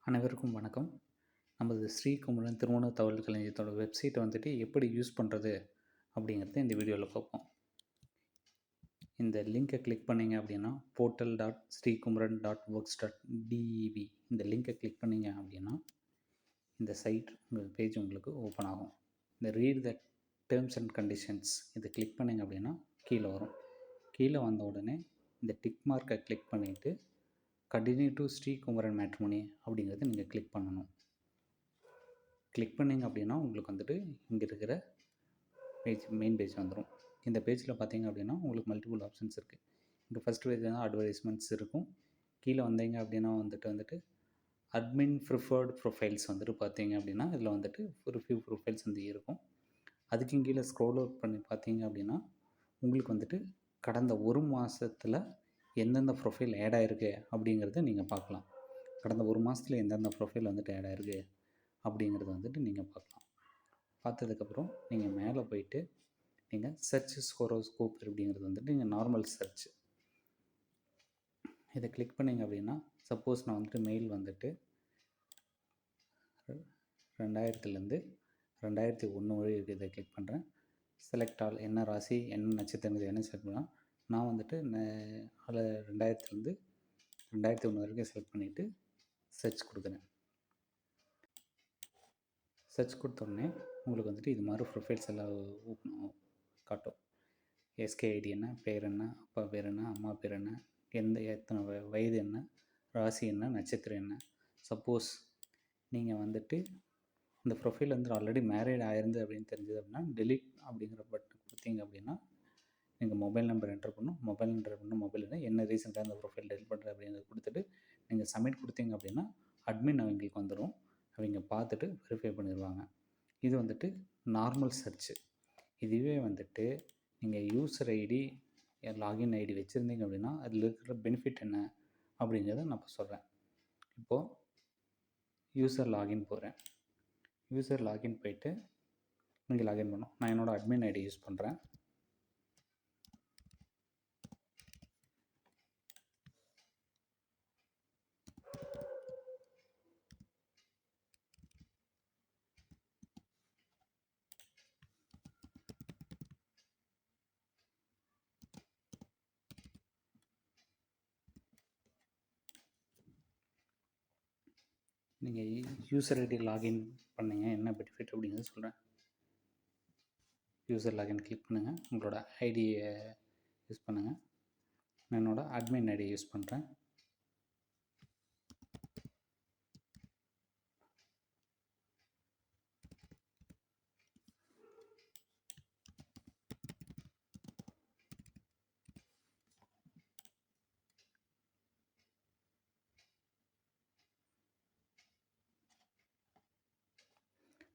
அனைவருக்கும் வணக்கம். நமது ஸ்ரீகுமரன் திருமண தகவல் களஞ்சியத்தோட வெப்சைட்டை வந்துட்டு எப்படி யூஸ் பண்ணுறது அப்படிங்கிறத இந்த வீடியோவில் பார்ப்போம். இந்த லிங்கை கிளிக் பண்ணிங்க அப்படின்னா portal.sreekumaran.works.dev இந்த லிங்கை கிளிக் பண்ணிங்க அப்படின்னா இந்த சைட் உங்கள் பேஜ் உங்களுக்கு ஓப்பன் ஆகும். இந்த read the terms and conditions இதை கிளிக் பண்ணிங்க அப்படின்னா கீழே வரும். கீழே வந்த உடனே இந்த டிக் மார்க்கை கிளிக் பண்ணிவிட்டு கண்டினியூ டு ஸ்ரீகுமரன் மேட்ரிமோனி அப்படிங்கிறத நீங்கள் கிளிக் பண்ணணும். கிளிக் பண்ணிங்க அப்படின்னா உங்களுக்கு வந்துட்டு இங்கே இருக்கிற மெயின் பேஜ் வந்துடும். இந்த பேஜில் பார்த்தீங்க அப்படின்னா உங்களுக்கு மல்டிபிள் ஆப்ஷன்ஸ் இருக்குது. இங்கே ஃபஸ்ட் பேஜ் தான் அட்வர்டைஸ்மெண்ட்ஸ் இருக்கும். கீழே வந்தீங்க அப்படின்னா வந்துட்டு அட்மின் ப்ரிஃபர்டு ப்ரொஃபைல்ஸ் வந்துட்டு பார்த்தீங்க அப்படின்னா இதில் வந்துட்டு ஒரு ஃபியூ ப்ரொஃபைல்ஸ் வந்து இருக்கும். அதுக்கு கீழே ஸ்க்ரோல் அவுட் பண்ணி பார்த்தீங்க அப்படின்னா உங்களுக்கு வந்துட்டு கடந்த ஒரு மாதத்தில் எந்தெந்த ப்ரொஃபைல் ஆட் ஆகிருக்கு அப்படிங்கிறத நீங்கள் பார்க்கலாம். கடந்த ஒரு மாதத்தில் எந்தெந்த ப்ரொஃபைல் வந்துட்டு ஆட் ஆகிருக்கு அப்படிங்கிறத வந்துட்டு நீங்கள் பார்க்கலாம். பார்த்ததுக்கப்புறம் நீங்கள் மேலே போயிட்டு நீங்கள் சர்ச் ஹோரோஸ்கோப் அப்படிங்கிறது வந்துட்டு நீங்கள் நார்மல் சர்ச் இதை கிளிக் பண்ணிங்க அப்படின்னா சப்போஸ் நான் வந்துட்டு மெயில் வந்துட்டு 2000 2001 வரை இருக்குது. இதை கிளிக் பண்ணுறேன். செலக்ட் ஆல் என்ன ராசி என்ன நட்சத்திரம் என்ன செலக்ட் பண்ணலாம். நான் வந்துட்டு அதில் 2000 2001 வரைக்கும் செலக்ட் பண்ணிவிட்டு சர்ச் கொடுக்குறேன். சர்ச் கொடுத்தோடனே உங்களுக்கு வந்துட்டு இது மாதிரி ப்ரொஃபைல்ஸ் எல்லாம் காட்டும். எஸ்கேஐடி என்ன, பேர் என்ன, அப்பா பேர் என்ன, அம்மா பேர் என்ன, எத்தனை வயது என்ன, ராசி என்ன, நட்சத்திரம் என்ன. சப்போஸ் நீங்கள் வந்துட்டு இந்த ப்ரொஃபைல் வந்து ஆல்ரெடி மேரேட் ஆயிருந்து அப்படின்னு தெரிஞ்சது அப்படின்னா டெலிட் அப்படிங்கிற பட்டன் கொடுத்தீங்க அப்படின்னா நீங்கள் மொபைல் நம்பர் என்டர் பண்ணணும். மொபைல் என்ன ரீசெண்டாக இந்த ப்ரொஃபைல் டெலிட் பண்ணுறது அப்படிங்கிறத கொடுத்துட்டு நீங்கள் சப்மிட் கொடுத்தீங்க அப்படின்னா அட்மின் அவங்களுக்கு வந்துடும். அவங்க பார்த்துட்டு வெரிஃபை பண்ணிடுவாங்க. இது வந்துட்டு நார்மல் சர்ச்சு. இதுவே வந்துட்டு நீங்கள் யூசர் ஐடி லாகின் ஐடி வச்சுருந்தீங்க அப்படின்னா அதில் இருக்கிற பெனிஃபிட் என்ன அப்படிங்கிறத நான் இப்போ சொல்கிறேன். இப்போது யூசர் லாகின் போகிறேன். யூசர் லாகின் போயிட்டு நீங்கள் லாகின் பண்ணணும். நான் என்னோடய அட்மின் ஐடி யூஸ் பண்ணுறேன். நீங்கள் யூசர் ஐடி லாகின் பண்ணிங்க என்ன பெனிஃபிட் அப்படிங்கிறத சொல்கிறேன். யூசர் லாகின் கிளிக் பண்ணுங்கள். உங்களோட ஐடியை யூஸ் பண்ணுங்கள். நான் என்னோடய அட்மின் ஐடியை யூஸ் பண்ணுறேன்.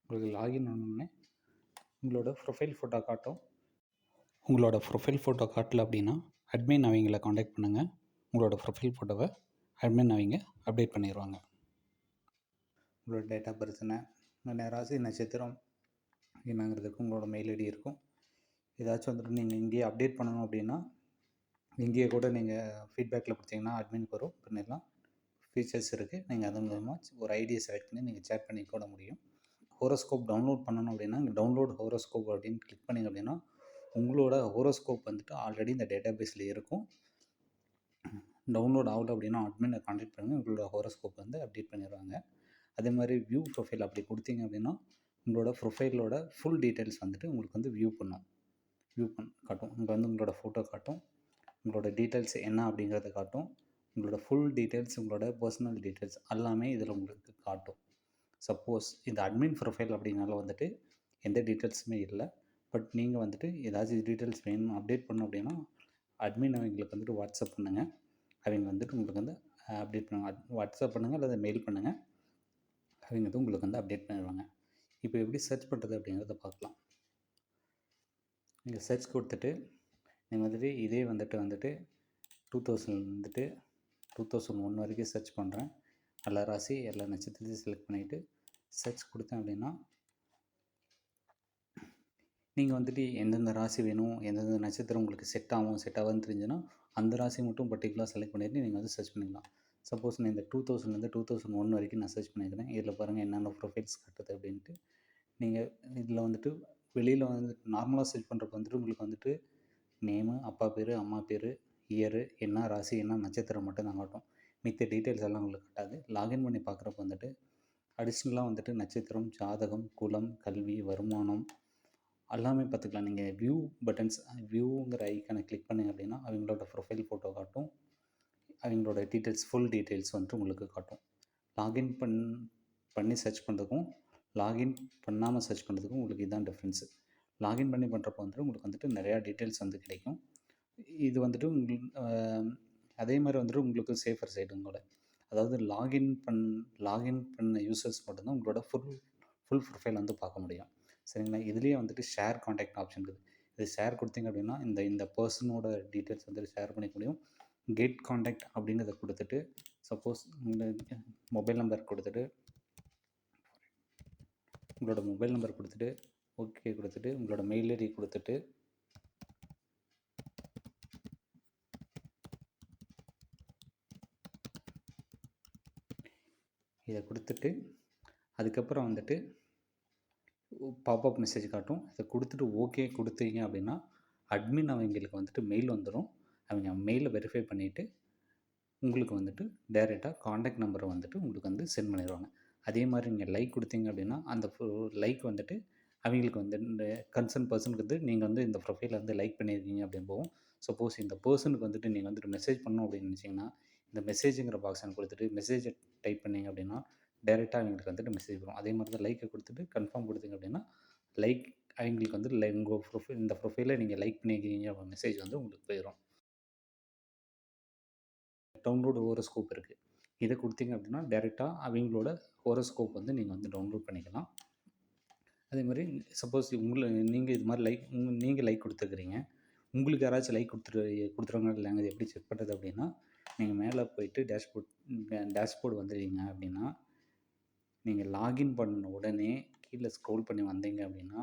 உங்களுக்கு லாகின் ஆனோடனே உங்களோட ப்ரொஃபைல் ஃபோட்டோ காட்டும். உங்களோட ப்ரொஃபைல் ஃபோட்டோ காட்டல அப்படின்னா அட்மின் அவங்கள காண்டாக்ட் பண்ணுங்கள். உங்களோட ப்ரொஃபைல் ஃபோட்டோவை அட்மின் அவங்க அப்டேட் பண்ணிடுவாங்க. உங்களோட டேட் ஆஃப் பர்த் என்ன, ராசி நட்சத்திரம் என்னங்கிறதுக்கு உங்களோட மெயில் ஐடி இருக்கும். ஏதாச்சும் வந்துட்டு நீங்கள் இங்கேயே அப்டேட் பண்ணணும் அப்படின்னா இங்கேயே கூட நீங்கள் ஃபீட்பேக்கில் கொடுத்தீங்கன்னா அட்மினுக்கு வரும் பண்ணிடலாம். ஃபீச்சர்ஸ் இருக்குது. நீங்கள் அதன் மூலமாக ஒரு ஐடியை செலக்ட் பண்ணி நீங்கள் சேட் பண்ணி கூட முடியும். ஹோரோஸ்கோப் டவுன்லோட் பண்ணணும் அப்படின்னா இங்கே டவுன்லோட் ஹோரோஸ்கோப் அப்படின்னு கிளிக் பண்ணிங்க அப்படின்னா உங்களோட ஹோரோஸ்கோப் வந்துட்டு ஆல்ரெடி இந்த டேட்டா பேஸில் இருக்கும். டவுன்லோட் ஆகலை அப்படின்னா அட்மினை கான்டாக்ட் பண்ணுங்கள். உங்களோட ஹோரோஸ்கோப் வந்து அப்டேட் பண்ணிடுவாங்க. அதே மாதிரி வியூ ப்ரொஃபைல் அப்படி கொடுத்தீங்க அப்படின்னா உங்களோட ப்ரொஃபைலோட ஃபுல் டீட்டெயில்ஸ் வந்துட்டு உங்களுக்கு வந்து வியூ காட்டும். இங்கே வந்து உங்களோட ஃபோட்டோ காட்டும். உங்களோட டீட்டெயில்ஸ் என்ன அப்படிங்கிறத காட்டும். உங்களோட ஃபுல் டீட்டெயில்ஸ் உங்களோட பர்சனல் டீட்டெயில்ஸ் எல்லாமே இதில் உங்களுக்கு காட்டும். சப்போஸ் இந்த அட்மின் ப்ரொஃபைல் அப்படின்னால வந்துட்டு எந்த டீட்டெயில்ஸுமே இல்லை. பட் நீங்கள் வந்துட்டு ஏதாச்சும் டீட்டெயில்ஸ் வேணும் அப்டேட் பண்ணணும் அப்படின்னா அட்மின் அவங்களுக்கு வந்துட்டு வாட்ஸ்அப் பண்ணுங்கள். அவங்க வந்துட்டு உங்களுக்கு வந்து அப்டேட் பண்ணுவாங்க. வாட்ஸ்அப் பண்ணுங்கள் அல்லது மெயில் பண்ணுங்கள். அவங்க வந்து உங்களுக்கு வந்து அப்டேட் பண்ணிடுவாங்க. இப்போ எப்படி சர்ச் பண்ணுறது அப்படிங்கிறத பார்க்கலாம். நீங்கள் சர்ச் கொடுத்துட்டு நீங்கள் வந்துட்டு இதே வந்துட்டு 2001 வரைக்கும் சர்ச் பண்ணுறேன். எல்லா ராசி எல்லா நட்சத்திரத்தையும் செலக்ட் பண்ணிவிட்டு சர்ச் கொடுத்தேன் அப்படின்னா நீங்கள் வந்துட்டு எந்தெந்த ராசி வேணும் எந்தெந்த நட்சத்திரம் உங்களுக்கு செட் ஆகாதுன்னு தெரிஞ்சுன்னா அந்த ராசி மட்டும் பர்டிகுலராக செலக்ட் பண்ணிவிட்டு நீங்கள் வந்து சர்ச் பண்ணிக்கலாம். சப்போஸ் நான் இந்த 2000லேருந்து 2001 வரைக்கும் நான் சர்ச் பண்ணியிருக்கிறேன். இதில் பாருங்கள் என்னென்ன ப்ரொஃபைல்ஸ் காட்டுது அப்படின்ட்டு. நீங்கள் இதில் வந்துட்டு வெளியில் வந்து நார்மலாக சர்ச் பண்ணுறப்ப வந்துட்டு உங்களுக்கு வந்துட்டு நேமு, அப்பா பேர், அம்மா பேர், இயரு, என்ன ராசி, என்ன நட்சத்திரம் மட்டும் தான் காட்டும். மித்த டீட்டெயில்ஸ் எல்லாம் உங்களுக்கு காட்டாது. லாகின் பண்ணி பார்க்குறப்ப வந்துட்டு அடிஷ்னலாக வந்துட்டு நட்சத்திரம், ஜாதகம், குலம், கல்வி, வருமானம் எல்லாமே பார்த்துக்கலாம். நீங்கள் வியூ பட்டன்ஸ் வியூங்கிற ஐக்கானை கிளிக் பண்ணிங்க அப்படின்னா அவங்களோட ப்ரொஃபைல் ஃபோட்டோ காட்டும். அவங்களோட டீட்டெயில்ஸ் ஃபுல் டீட்டெயில்ஸ் வந்துட்டு உங்களுக்கு காட்டும். லாகின் பண்ணி சர்ச் பண்ணுறதுக்கும் லாகின் பண்ணாமல் சர்ச் பண்ணுறதுக்கும் உங்களுக்கு இதுதான் டிஃப்ரென்ஸு. லாகின் பண்ணி பண்ணுறப்போ வந்துட்டு உங்களுக்கு வந்துட்டு நிறையா டீட்டெயில்ஸ் வந்து கிடைக்கும். இது வந்துட்டு அதே மாதிரி வந்துட்டு உங்களுக்கு சேஃபர் சைடு உங்களோட அதாவது லாகின் பண்ண யூசர்ஸ் மட்டும்தான் உங்களோட ஃபுல் ப்ரொஃபைல் வந்து பார்க்க முடியும். சரிங்களா? இதுலேயே வந்துட்டு ஷேர் காண்டாக்ட் ஆப்ஷன் இருக்குது. இது ஷேர் கொடுத்தீங்க அப்படின்னா இந்த பர்சனோட டீட்டெயில்ஸ் வந்துட்டு ஷேர் பண்ணிக்க முடியும். கெட் காண்டாக்ட் அப்படிங்கிறத கொடுத்துட்டு சப்போஸ் மொபைல் நம்பர் கொடுத்துட்டு உங்களோட மொபைல் நம்பர் கொடுத்துட்டு ஓகே கொடுத்துட்டு உங்களோட மெயில் ஐடி கொடுத்துட்டு இதை கொடுத்துட்டு அதுக்கப்புறம் வந்துட்டு பாப்அப் மெசேஜ் காட்டும். இதை கொடுத்துட்டு ஓகே கொடுத்தீங்க அப்படின்னா அட்மின் அவங்களுக்கு வந்துட்டு மெயில் வந்துடும். அவங்க மெயிலை வெரிஃபை பண்ணிவிட்டு உங்களுக்கு வந்துட்டு டைரெக்டாக காண்டாக்ட் நம்பரை வந்துட்டு உங்களுக்கு வந்து சென்ட் பண்ணிடுவாங்க. அதே மாதிரி நீங்கள் லைக் கொடுத்தீங்க அப்படின்னா அந்த லைக் வந்துட்டு அவங்களுக்கு வந்து இந்த கன்சர்ன் பர்சனுக்கு வந்து நீங்கள் வந்து இந்த ப்ரொஃபைலை வந்து லைக் பண்ணியிருக்கீங்க அப்படின்னு போகும். சப்போஸ் இந்த பர்சனுக்கு வந்துட்டு நீங்கள் வந்துட்டு மெசேஜ் பண்ணணும் அப்படின்னு நினச்சிங்கன்னா இந்த மெசேஜுங்கிற பாக்ஸை கொடுத்துட்டு மெசேஜை டைப் பண்ணிங்க அப்படின்னா டைரெக்டாக அவங்களுக்கு வந்துட்டு மெசேஜ் வரும். அதே மாதிரி தான் லைக்கை கொடுத்துட்டு கன்ஃபார்ம் கொடுத்தீங்க அப்படின்னா லைக் அவங்களுக்கு வந்து உங்கள் ப்ரொஃபைல் இந்த ப்ரொஃபைலை நீங்கள் லைக் பண்ணியிருக்கீங்க அப்போ மெசேஜ் வந்து உங்களுக்கு போயிடும். டவுன்லோடு ஹோரோஸ்கோப் இருக்குது. இதை கொடுத்தீங்க அப்படின்னா டைரெக்டாக அவங்களோட ஹோரோஸ்கோப் வந்து நீங்கள் வந்து டவுன்லோட் பண்ணிக்கலாம். அதே மாதிரி சப்போஸ் நீங்கள் இது மாதிரி நீங்கள் லைக் கொடுத்துருக்குறீங்க, உங்களுக்கு யாராச்சும் லைக் கொடுத்துருவாங்க இல்லைங்க, இது எப்படி செக் பண்ணுறது அப்படின்னா நீங்கள் மேலே போயிட்டு டேஷ்போர்டு வந்துடுவீங்க அப்படின்னா நீங்கள் லாகின் பண்ண உடனே கீழே ஸ்க்ரோல் பண்ணி வந்தீங்க அப்படின்னா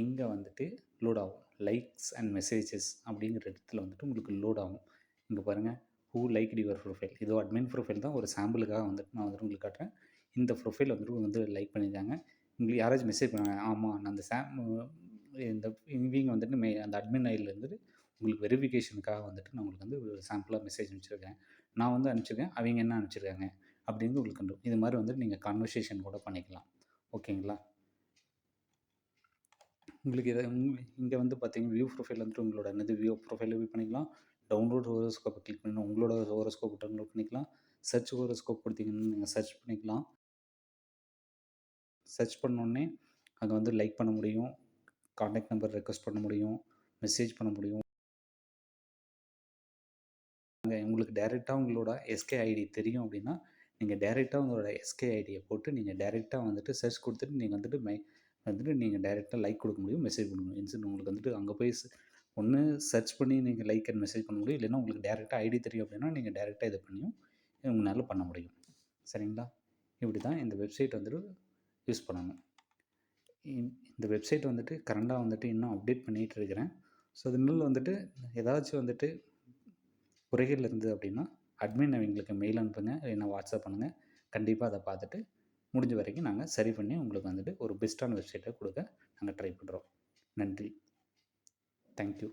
இங்கே வந்துட்டு லோட் ஆகும். லைக்ஸ் அண்ட் மெசேஜஸ் அப்படிங்கிற இடத்துல வந்துட்டு உங்களுக்கு லோட் ஆகும். இங்கே பாருங்கள் ஹூ லைக் யுவர் ப்ரொஃபைல். இதோ அட்மின் ப்ரொஃபைல் தான், ஒரு சாம்பிளுக்காக வந்துட்டு நான் வந்துட்டு உங்களுக்கு காட்டுறேன். இந்த ப்ரொஃபைல் வந்துட்டு லைக் பண்ணியிருக்காங்க. உங்களுக்கு யாராச்சும் மெசேஜ் பண்ணாங்க, ஆமாம் நான் அந்த இந்த இவங்க வந்துட்டு அந்த அட்மின் ஐடியில் இருந்துட்டு உங்களுக்கு வெரிஃபிகேஷனுக்காக வந்துட்டு நான் உங்களுக்கு வந்து ஒரு சாம்பிளாக மெசேஜ் அனுப்பிச்சிருக்கேன். நான் வந்து அனுப்பிச்சிருக்கேன், அவங்க என்ன அனுப்பிச்சிருக்காங்க அப்படின்னு உங்களுக்கு கண்டு இது மாதிரி வந்துட்டு நீங்கள் கான்வர்சேஷன் கூட பண்ணிக்கலாம். ஓகேங்களா? உங்களுக்கு இதை இங்கே வந்து பார்த்தீங்கன்னா வியூ ப்ரொஃபைல் வந்துட்டு உங்களோட வியூ ப்ரொஃபைல் வியூ பண்ணிக்கலாம். டவுன்லோட் ஹோரோஸ்கோப்பை கிளிக் பண்ணி உங்களோட ஹோரோஸ்கோப்பை டவுன்லோட் பண்ணிக்கலாம். சர்ச் ஹோரோஸ்கோப் கொடுத்தீங்கன்னா நீங்கள் சர்ச் பண்ணிக்கலாம். சர்ச் பண்ணோடனே அங்கே வந்து லைக் பண்ண முடியும், காண்டாக்ட் நம்பர் ரெக்வஸ்ட் பண்ண முடியும், மெசேஜ் பண்ண முடியும். உங்களுக்கு டைரெக்டாக உங்களோட எஸ்கே ஐடி தெரியும் அப்படின்னா நீங்கள் டைரெக்டாக உங்களோட எஸ்கே ஐடியை போட்டு நீங்கள் டைரெக்டாக வந்துட்டு சர்ச் கொடுத்துட்டு நீங்கள் வந்துட்டு நீங்கள் டைரெக்டாக லைக் கொடுக்க முடியும், மெசேஜ் பண்ண முடியும். இன்ஸ்டன்ட் உங்களுக்கு வந்துட்டு அங்கே போய் ஒன்று சர்ச் பண்ணி நீங்கள் லைக் அண்ட் மெசேஜ் பண்ண முடியும். இல்லைன்னா உங்களுக்கு டைரெக்டாக ஐடி தெரியும் அப்படின்னா நீங்கள் டைரெக்டாக இதை பண்ணியும் உங்களால் பண்ண முடியும். சரிங்களா? இப்படி தான் இந்த வெப்சைட் வந்துட்டு யூஸ் பண்ணணும். இந்த வெப்சைட் வந்துட்டு கரண்டாக வந்துட்டு இன்னும் அப்டேட் பண்ணிகிட்டு இருக்கிறேன். ஸோ அதனால வந்துட்டு ஏதாச்சும் வந்துட்டு குறைகள் இருந்தது அப்படின்னா அட்மின் அவங்களுக்கு மெயில் அனுப்புங்க, இல்லைன்னா வாட்ஸ்அப் பண்ணுங்கள். கண்டிப்பாக அதை பார்த்துட்டு முடிஞ்ச வரைக்கும் நாங்கள் சரி பண்ணி உங்களுக்கு வந்துட்டு ஒரு பெஸ்ட்டான வெப்சைட்டை கொடுக்க நாங்கள் ட்ரை பண்ணுறோம். நன்றி. தேங்க்யூ.